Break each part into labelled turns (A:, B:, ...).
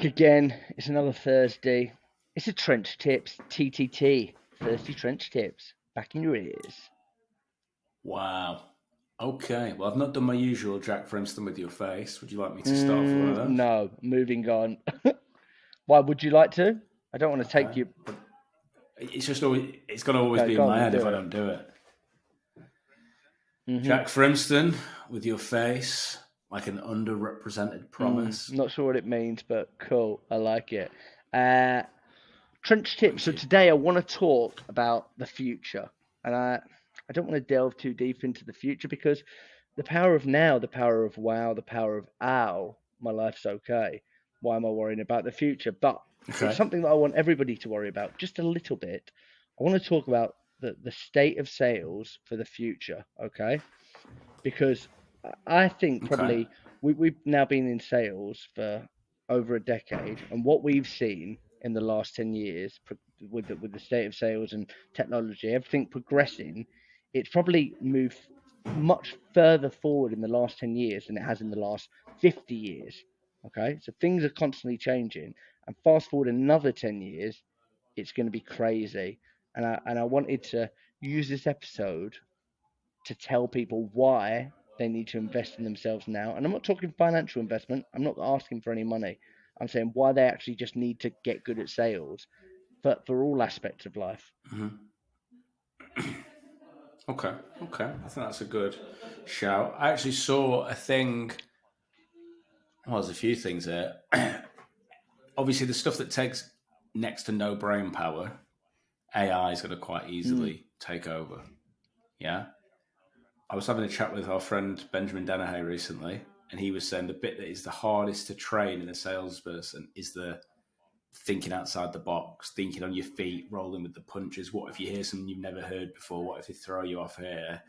A: Again, it's another Thursday. It's a Trench Tips TTT. Thirsty Trench Tips. Back in your ears.
B: Wow. Okay. Well, I've not done my usual Jack Frimston with your face. Would you like me to start off with one of those?
A: No, moving on. Why would you like to? I don't want to take
B: Okay.
A: you.
B: But it's just always it's gonna always
A: No,
B: be in
A: go on
B: my
A: then,
B: head
A: do
B: if I
A: it.
B: don't do it.
A: Mm-hmm.
B: Jack Frimston with your face like an underrepresented promise.
A: Not sure what it means, but cool. I like it. Uh, Trench Tips.
B: Thank
A: So
B: you.
A: today I want to talk about the future, and I don't want to delve too deep into the future because the power of now, the power of wow, the power of ow, my life's okay. Why am I worrying about the future? But it's
B: Okay.
A: something that I want everybody to worry about just a little bit. I want to talk about the state of sales for the future, okay? Because I think
B: Okay.
A: probably we've now been in sales for over a decade, and what we've seen in the last 10 years with the state of sales and technology, everything progressing, it's probably moved much further forward in the last 10 years than it has in the last 50 years. Okay, so things are constantly changing, and fast forward another 10 years, it's going to be crazy. And I wanted to use this episode to tell people why they need to invest in themselves now. And I'm not talking financial investment. I'm not asking for any money. I'm saying why they actually just need to get good at sales for all aspects of life.
B: hmm Okay. Okay. I think that's a good shout. I actually saw a thing. Well, there's a few things there. Obviously, the stuff that takes next to no brain power, AI is going to quite
A: Mm,
B: easily take over. Yeah. I was having a chat with our friend Benjamin Dennehy recently, and he was saying the bit that is the hardest to train in a salesperson is the thinking outside the box, thinking on your feet, rolling with the punches. What if you hear something you've never heard before? What if they throw you off here?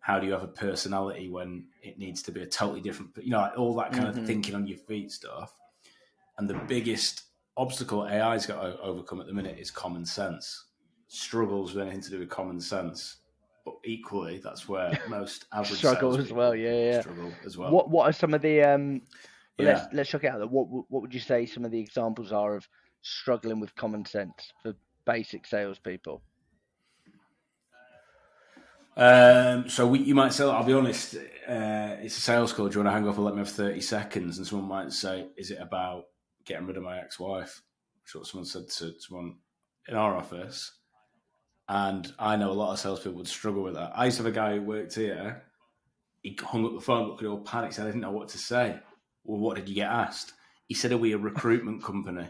B: How do you have a personality when it needs to be a totally different, like all that kind of
A: hmm
B: thinking on your feet stuff. And the biggest obstacle AI's got to overcome at the minute is common sense. Struggles with anything to do with common sense. But equally, that's where most average
A: Struggle as well.
B: salespeople
A: Yeah, yeah, yeah.
B: struggle as well.
A: What are some of the well,
B: Yeah.
A: let's check it out. What would you say some of the examples are of struggling with common sense for basic salespeople?
B: You might say, I'll be honest, it's a sales call. Do you want to hang up and let me have 30 seconds? And someone might say, is it about getting rid of my ex-wife? Which is what someone said to someone in our office. And I know a lot of salespeople would struggle with that. I used to have a guy who worked here. He hung up the phone, looked all panicked, said, I didn't know what to say. Well, what did you get asked? He said, are we a recruitment company?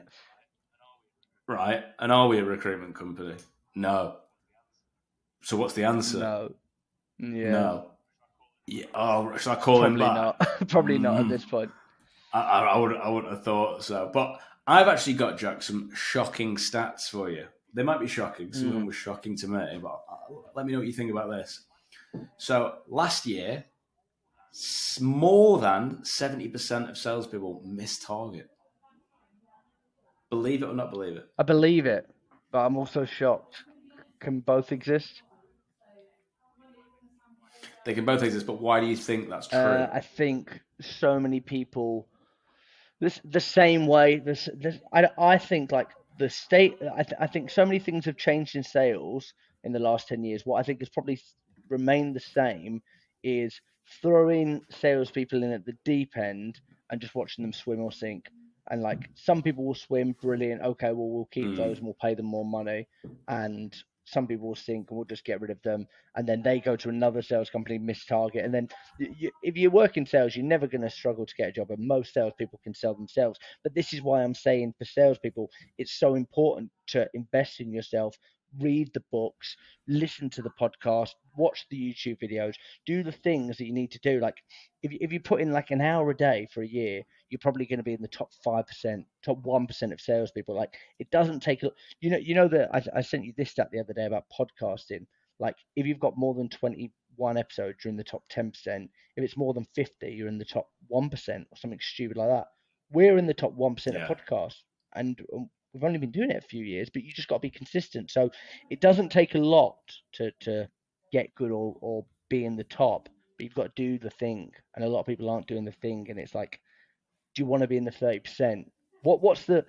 B: Right. And are we a recruitment company? No. So what's the answer?
A: No. Yeah.
B: No. Yeah. Oh, should I call him
A: Probably
B: back?
A: not. Probably not at
B: Mm,
A: this point.
B: I wouldn't have thought so. But I've actually got, Jack, some shocking stats for you. They might be shocking. Some of them
A: Mm.
B: were shocking to me, but let me know what you think about this. So last year, more than 70% of salespeople missed target. Believe it or not believe it.
A: I believe it, but I'm also shocked. Can both exist?
B: They can both exist, but why do you think that's true?
A: I think so many people. This the same way. I think like the state. I think so many things have changed in sales in the last 10 years. What I think has probably remained the same is throwing salespeople in at the deep end and just watching them swim or sink. And like some people will swim, brilliant. Okay, well we'll keep those
B: Mm,
A: and we'll pay them more money. And some people will sink and we'll just get rid of them. And then they go to another sales company, miss target, and then if you work in sales, you're never going to struggle to get a job, and most salespeople can sell themselves. But this is why I'm saying for salespeople, it's so important to invest in yourself, read the books, listen to the podcast, watch the YouTube videos, do the things that you need to do. Like if you put in like an hour a day for a year, you're probably going to be in the top 5%, top 1% of salespeople. Like it doesn't take you know that I sent you this stat the other day about podcasting. Like if you've got more than 21 episodes, you're in the top 10%. If it's more than 50, you're in the top 1% or something stupid like that. We're in the top 1% of
B: yeah.
A: podcasts, and we've only been doing it a few years, but you just got to be consistent. So it doesn't take a lot to get good or be in the top, but you've got to do the thing. And a lot of people aren't doing the thing, and it's like, do you want to be in the 30%? What's the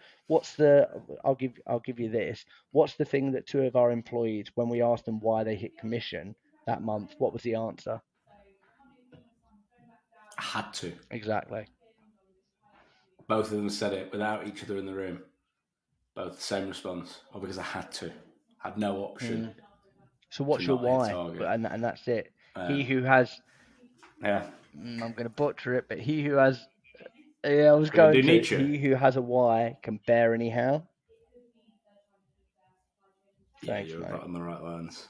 A: I'll give you this. What's the thing that two of our employees, when we asked them why they hit commission that month, what was the answer?
B: I had to.
A: Exactly.
B: Both of them said it without each other in the room. Both the same response. Or because I had to. Had no option
A: Mm. So
B: to
A: what's your
B: not hit
A: why?
B: target.
A: And that's it. He
B: Um,
A: who has,
B: yeah.
A: I'm going to butcher it, but he who has, yeah, I was
B: We're going to
A: going
B: do
A: to.
B: Nietzsche.
A: He who has a why can bear anyhow.
B: Yeah,
A: Thanks,
B: you're
A: mate.
B: right on the right lines.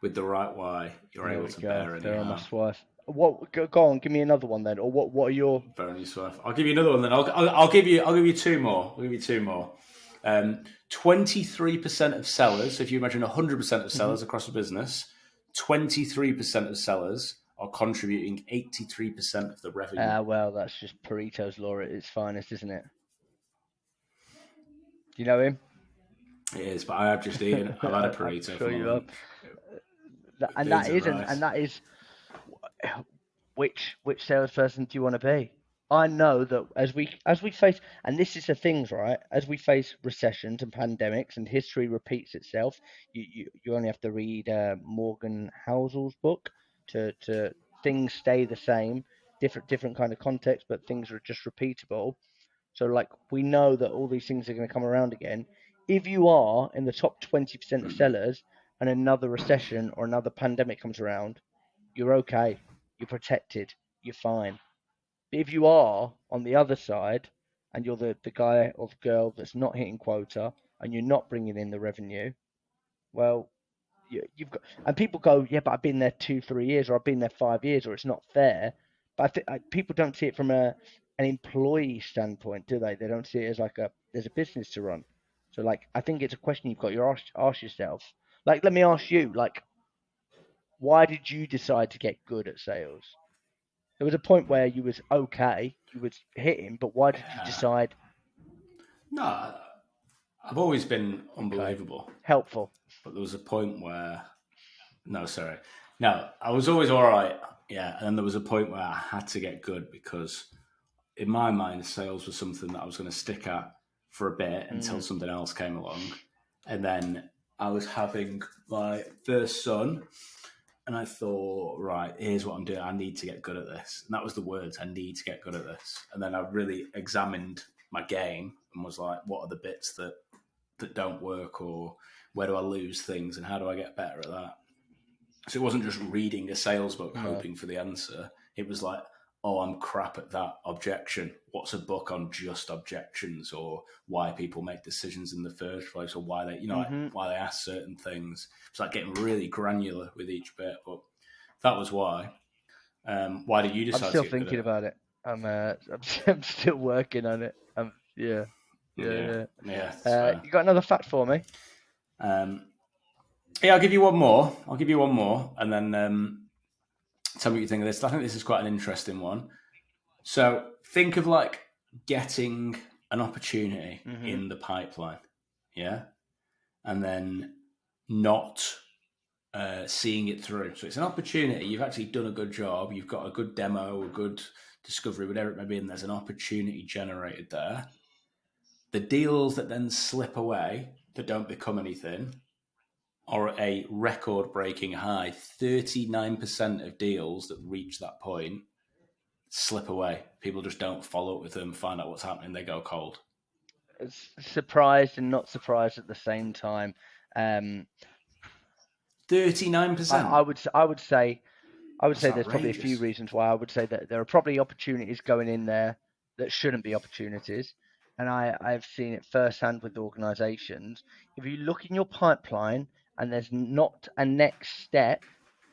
B: With the right why, you're
A: There
B: able
A: we
B: to
A: go.
B: bear
A: There on my
B: anyhow.
A: swipe. What? Go on. Give me another one then. Or what? What are your?
B: Bear on your swift. I'll give you another one then. I'll give you two more. I'll give you two more. 23% of sellers, so if you imagine 100% of
A: Mhm.
B: sellers across a business, 23% of sellers are contributing 83% of the revenue.
A: Well, that's just Pareto's law at its finest, isn't it? Do you know him?
B: It is, but I have just eaten. I've had a
A: I'm
B: burrito for
A: sure
B: my
A: you have.
B: lunch.
A: And
B: Beans
A: that
B: and
A: is,
B: rice.
A: and that is, which salesperson do you want to be? I know that as we face, and this is the things, right? As we face recessions and pandemics, and history repeats itself, you only have to read Morgan Housel's book to things stay the same, different kind of context, but things are just repeatable. So like we know that all these things are going to come around again. If you are in the top 20% of sellers and another recession or another pandemic comes around, you're okay. You're protected. You're fine. But if you are on the other side and you're the guy or the girl that's not hitting quota and you're not bringing in the revenue, well, you've got, and people go, yeah, but I've been there 2, 3 years, or I've been there 5 years, or it's not fair. But people don't see it from an employee standpoint, do they? They don't see it as like there's a business to run. So like, I think it's a question you've got to ask yourself. Like, let me ask you, like, why did you decide to get good at sales? There was a point where you was okay, you was hitting, but why did you decide?
B: No, I've always been
A: Okay,
B: unbelievable,
A: helpful.
B: but there was a point where no, sorry, no, I was always all right. Yeah, and then there was a point where I had to get good because in my mind, sales was something that I was going to stick at for a bit until
A: Mm,
B: something else came along. And then I was having my first son, and I thought, right, here's what I'm doing. I need to get good at this. And that was the words, I need to get good at this. And then I really examined my game and was like, what are the bits that don't work, or where do I lose things, and how do I get better at that? So it wasn't just reading a sales book
A: no.
B: hoping for the answer. It was like, oh, I'm crap at that objection. What's a book on just objections, or why people make decisions in the first place, or why they, like,
A: Mhm.
B: why they ask certain things. It's like getting really granular with each bit. But that was why. Why did you
A: I'm
B: decide to
A: still
B: get good at
A: thinking
B: it?
A: about it. I'm still working on it. Yeah, yeah,
B: Yeah,
A: yeah.
B: yeah, that's fair.
A: You got another fact for me?
B: Um, yeah, I'll give you one more. And then tell me what you think of this. I think this is quite an interesting one. So think of like getting an opportunity
A: Mhm.
B: in the pipeline, yeah, and then not seeing it through. So it's an opportunity. You've actually done a good job. You've got a good demo, a good discovery, whatever it may be, and there's an opportunity generated there. The deals that then slip away that don't become anything are a record-breaking high. 39% of deals that reach that point slip away. People just don't follow up with them, find out what's happening, they go cold.
A: Surprised and not surprised at the same time. Um,
B: 39%.
A: I would say
B: That's
A: there's probably a few
B: outrageous.
A: reasons why. I would say that there are probably opportunities going in there that shouldn't be opportunities, and I've seen it firsthand with organisations. If you look in your pipeline and there's not a next step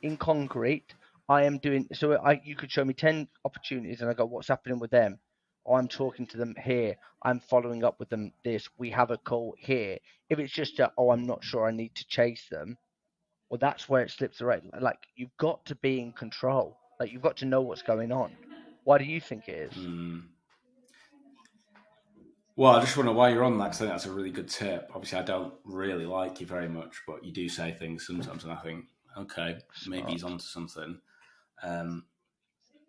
A: in concrete, I am doing so. You could show me 10 opportunities, and I go, what's happening with them? Oh, I'm talking to them here. I'm following up with them. This we have a call here. If it's just I'm not sure. I need to chase them, well, that's where it slips away. Like you've got to be in control. Like you've got to know what's going on. Why do you think it is?
B: Mm. Well, I just wonder why you're on that, because I think that's a really good tip. Obviously, I don't really like you very much, but you do say things sometimes, and I think, okay, maybe
A: Smart.
B: he's onto something. Um,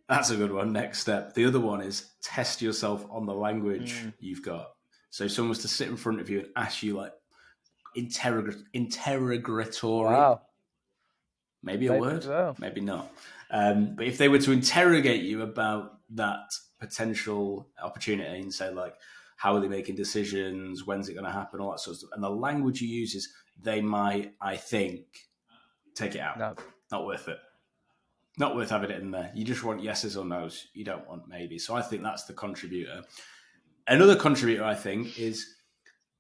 B: That's a good one. Next step. The other one is test yourself on the language
A: Mm.
B: you've got. So if someone was to sit in front of you and ask you like interrogatory,
A: Wow.
B: maybe a
A: Maybe
B: word,
A: well.
B: maybe not. But if they were to interrogate you about that potential opportunity and say like, how are they making decisions? When's it going to happen? All that sort of stuff. And the language you use is, they might, I think, take it out.
A: No.
B: Not worth it. Not worth having it in there. You just want yeses or nos. You don't want maybe. So I think that's the contributor. Another contributor, I think, is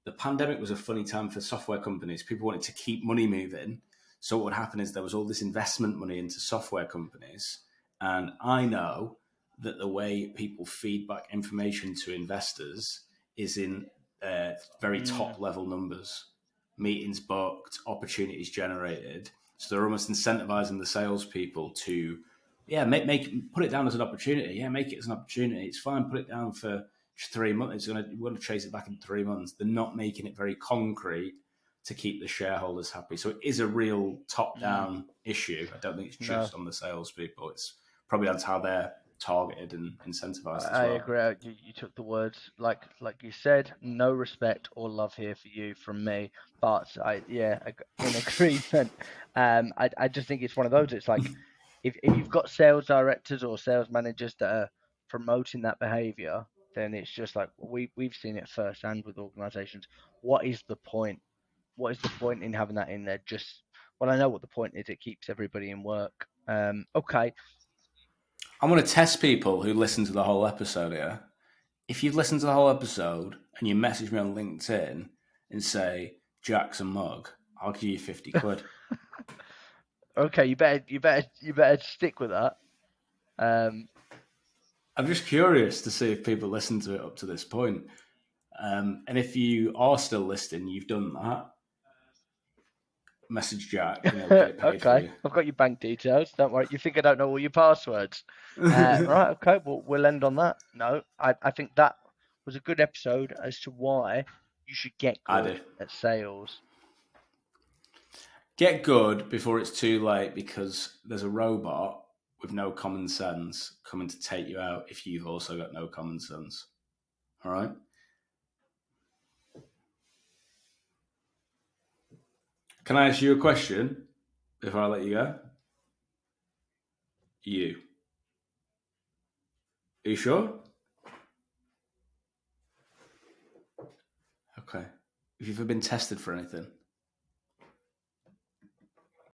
B: the pandemic was a funny time for software companies. People wanted to keep money moving. So what would happen is there was all this investment money into software companies. And I know that the way people feed back information to investors is in very
A: Mm.
B: top level numbers, meetings booked, opportunities generated. So they're almost incentivizing the salespeople to, yeah, put it down as an opportunity. Yeah, make it as an opportunity. It's fine. Put it down for 3 months. We're going to chase it back in 3 months. They're not making it very concrete to keep the shareholders happy. So it is a real
A: Mm.
B: top-down issue. I don't think it's
A: No.
B: just on the salespeople. It's probably on how they're targeted and incentivized as
A: I
B: well.
A: agree. You took the words like you said. No respect or love here for you from me. But in agreement. I just think it's one of those. It's like if you've got sales directors or sales managers that are promoting that behavior, then it's just like we've seen it firsthand with organizations. What is the point? What is the point in having that in there? Just well, I know what the point is. It keeps everybody in work. Okay.
B: I'm going to test people who listen to the whole episode here. If you've listened to the whole episode and you message me on LinkedIn and say, Jack's a mug, I'll give you 50 quid.
A: Okay, you better stick with that.
B: I'm just curious to see if people listen to it up to this point. And if you are still listening, you've done that, message Jack and he'll get it paid for
A: Okay,
B: you.
A: I've got your bank details. Don't worry. You think I don't know all your passwords? Right. Okay. Well, we'll end on that. No, I think that was a good episode as to why you should get
B: I
A: good
B: do.
A: at sales.
B: Get good before it's too late, because there's a robot with no common sense coming to take you out if you've also got no common sense. All right? Can I ask you a question before I let you go? You. Are you sure? Okay. Have you ever been tested for anything?